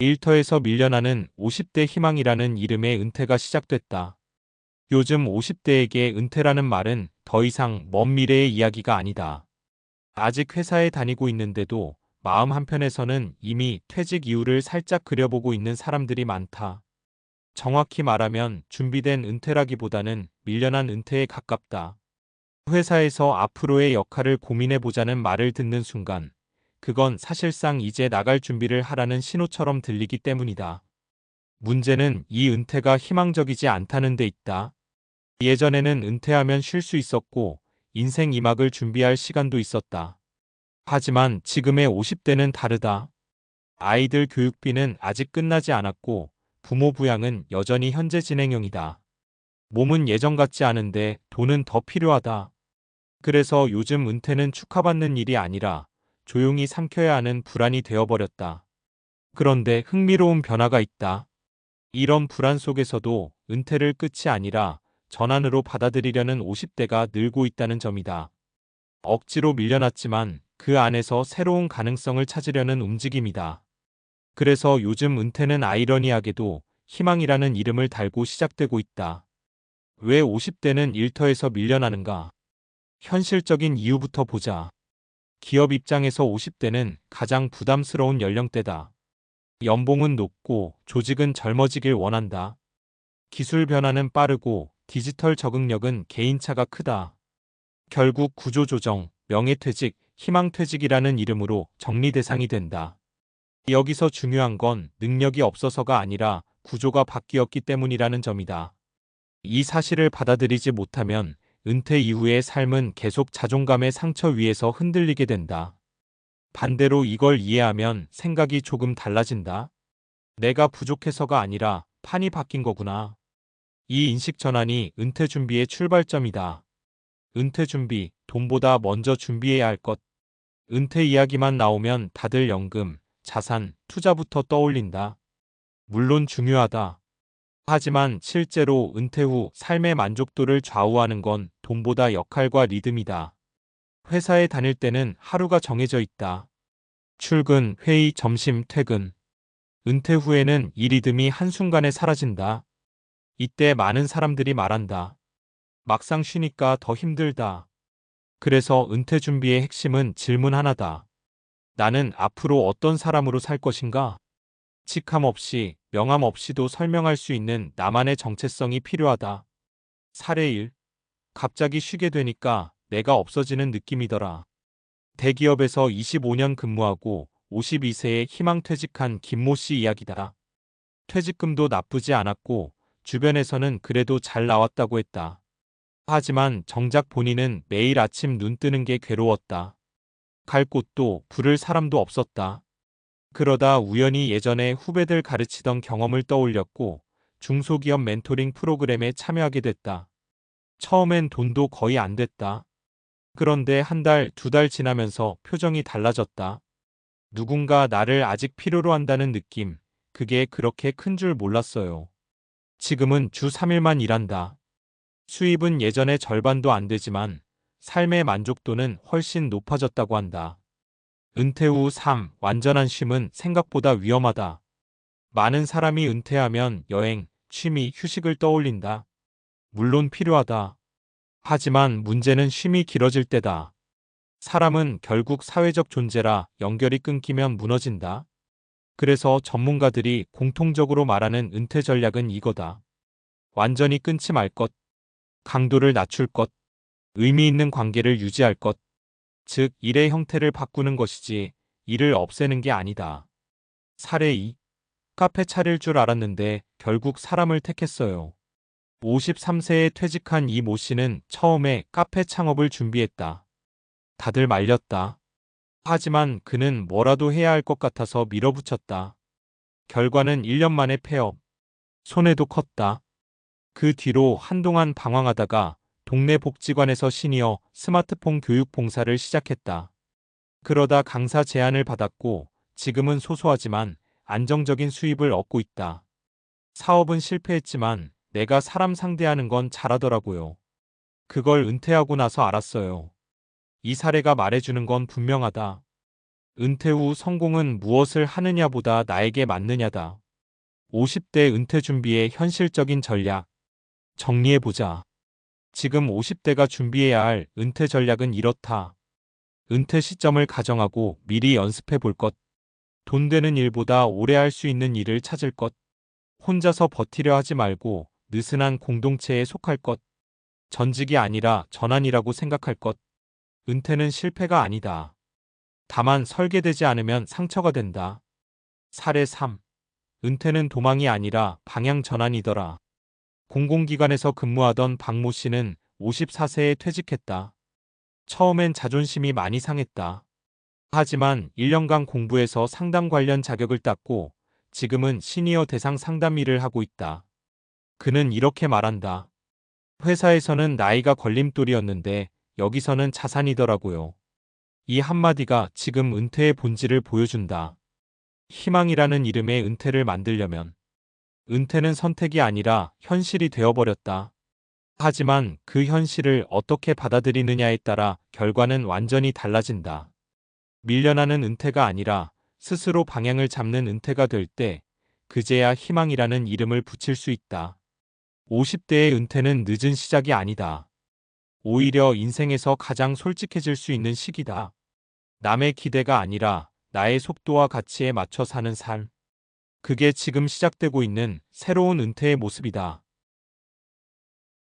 일터에서 밀려나는 50대 희망이라는 이름의 은퇴가 시작됐다. 요즘 50대에게 은퇴라는 말은 더 이상 먼 미래의 이야기가 아니다. 아직 회사에 다니고 있는데도 마음 한편에서는 이미 퇴직 이후를 살짝 그려보고 있는 사람들이 많다. 정확히 말하면 준비된 은퇴라기보다는 밀려난 은퇴에 가깝다. 회사에서 앞으로의 역할을 고민해보자는 말을 듣는 순간, 그건 사실상 이제 나갈 준비를 하라는 신호처럼 들리기 때문이다. 문제는 이 은퇴가 희망적이지 않다는 데 있다. 예전에는 은퇴하면 쉴 수 있었고, 인생 2막을 준비할 시간도 있었다. 하지만 지금의 50대는 다르다. 아이들 교육비는 아직 끝나지 않았고, 부모 부양은 여전히 현재 진행형이다. 몸은 예전 같지 않은데 돈은 더 필요하다. 그래서 요즘 은퇴는 축하받는 일이 아니라 조용히 삼켜야 하는 불안이 되어버렸다. 그런데 흥미로운 변화가 있다. 이런 불안 속에서도 은퇴를 끝이 아니라 전환으로 받아들이려는 50대가 늘고 있다는 점이다. 억지로 밀려났지만 그 안에서 새로운 가능성을 찾으려는 움직임이다. 그래서 요즘 은퇴는 아이러니하게도 희망이라는 이름을 달고 시작되고 있다. 왜 50대는 일터에서 밀려나는가? 현실적인 이유부터 보자. 기업 입장에서 50대는 가장 부담스러운 연령대다. 연봉은 높고 조직은 젊어지길 원한다. 기술 변화는 빠르고 디지털 적응력은 개인차가 크다. 결국 구조조정, 명예퇴직, 희망퇴직이라는 이름으로 정리 대상이 된다. 여기서 중요한 건 능력이 없어서가 아니라 구조가 바뀌었기 때문이라는 점이다. 이 사실을 받아들이지 못하면 은퇴 이후의 삶은 계속 자존감의 상처 위에서 흔들리게 된다. 반대로 이걸 이해하면 생각이 조금 달라진다. 내가 부족해서가 아니라 판이 바뀐 거구나. 이 인식 전환이 은퇴 준비의 출발점이다. 은퇴 준비, 돈보다 먼저 준비해야 할 것. 은퇴 이야기만 나오면 다들 연금, 자산, 투자부터 떠올린다. 물론 중요하다. 하지만 실제로 은퇴 후 삶의 만족도를 좌우하는 건 돈보다 역할과 리듬이다. 회사에 다닐 때는 하루가 정해져 있다. 출근, 회의, 점심, 퇴근. 은퇴 후에는 이 리듬이 한순간에 사라진다. 이때 많은 사람들이 말한다. 막상 쉬니까 더 힘들다. 그래서 은퇴 준비의 핵심은 질문 하나다. 나는 앞으로 어떤 사람으로 살 것인가? 직함 없이, 명함 없이도 설명할 수 있는 나만의 정체성이 필요하다. 사례 1. 갑자기 쉬게 되니까 내가 없어지는 느낌이더라. 대기업에서 25년 근무하고 52세에 희망퇴직한 김모 씨 이야기다. 퇴직금도 나쁘지 않았고 주변에서는 그래도 잘 나왔다고 했다. 하지만 정작 본인은 매일 아침 눈 뜨는 게 괴로웠다. 갈 곳도 부를 사람도 없었다. 그러다 우연히 예전에 후배들 가르치던 경험을 떠올렸고 중소기업 멘토링 프로그램에 참여하게 됐다. 처음엔 돈도 거의 안 됐다. 그런데 한 달, 두 달 지나면서 표정이 달라졌다. 누군가 나를 아직 필요로 한다는 느낌, 그게 그렇게 큰 줄 몰랐어요. 지금은 주 3일만 일한다. 수입은 예전의 절반도 안 되지만 삶의 만족도는 훨씬 높아졌다고 한다. 은퇴 후 삶, 완전한 쉼은 생각보다 위험하다. 많은 사람이 은퇴하면 여행, 취미, 휴식을 떠올린다. 물론 필요하다. 하지만 문제는 쉼이 길어질 때다. 사람은 결국 사회적 존재라 연결이 끊기면 무너진다. 그래서 전문가들이 공통적으로 말하는 은퇴 전략은 이거다. 완전히 끊지 말 것, 강도를 낮출 것, 의미 있는 관계를 유지할 것, 즉 일의 형태를 바꾸는 것이지 일을 없애는 게 아니다. 사례 2. 카페 차릴 줄 알았는데 결국 사람을 택했어요. 53세에 퇴직한 이 모 씨는 처음에 카페 창업을 준비했다. 다들 말렸다. 하지만 그는 뭐라도 해야 할 것 같아서 밀어붙였다. 결과는 1년 만에 폐업. 손해도 컸다. 그 뒤로 한동안 방황하다가 동네 복지관에서 시니어 스마트폰 교육 봉사를 시작했다. 그러다 강사 제안을 받았고 지금은 소소하지만 안정적인 수입을 얻고 있다. 사업은 실패했지만 내가 사람 상대하는 건 잘하더라고요. 그걸 은퇴하고 나서 알았어요. 이 사례가 말해주는 건 분명하다. 은퇴 후 성공은 무엇을 하느냐보다 나에게 맞느냐다. 50대 은퇴 준비의 현실적인 전략. 정리해보자. 지금 50대가 준비해야 할 은퇴 전략은 이렇다. 은퇴 시점을 가정하고 미리 연습해 볼 것. 돈 되는 일보다 오래 할 수 있는 일을 찾을 것. 혼자서 버티려 하지 말고 느슨한 공동체에 속할 것. 전직이 아니라 전환이라고 생각할 것. 은퇴는 실패가 아니다. 다만 설계되지 않으면 상처가 된다. 사례 3. 은퇴는 도망이 아니라 방향 전환이더라. 공공기관에서 근무하던 박모 씨는 54세에 퇴직했다. 처음엔 자존심이 많이 상했다. 하지만 1년간 공부해서 상담 관련 자격을 땄고 지금은 시니어 대상 상담 일을 하고 있다. 그는 이렇게 말한다. 회사에서는 나이가 걸림돌이었는데 여기서는 자산이더라고요. 이 한마디가 지금 은퇴의 본질을 보여준다. 희망이라는 이름의 은퇴를 만들려면 은퇴는 선택이 아니라 현실이 되어버렸다. 하지만 그 현실을 어떻게 받아들이느냐에 따라 결과는 완전히 달라진다. 밀려나는 은퇴가 아니라 스스로 방향을 잡는 은퇴가 될 때 그제야 희망이라는 이름을 붙일 수 있다. 50대의 은퇴는 늦은 시작이 아니다. 오히려 인생에서 가장 솔직해질 수 있는 시기다. 남의 기대가 아니라 나의 속도와 가치에 맞춰 사는 삶. 그게 지금 시작되고 있는 새로운 은퇴의 모습이다.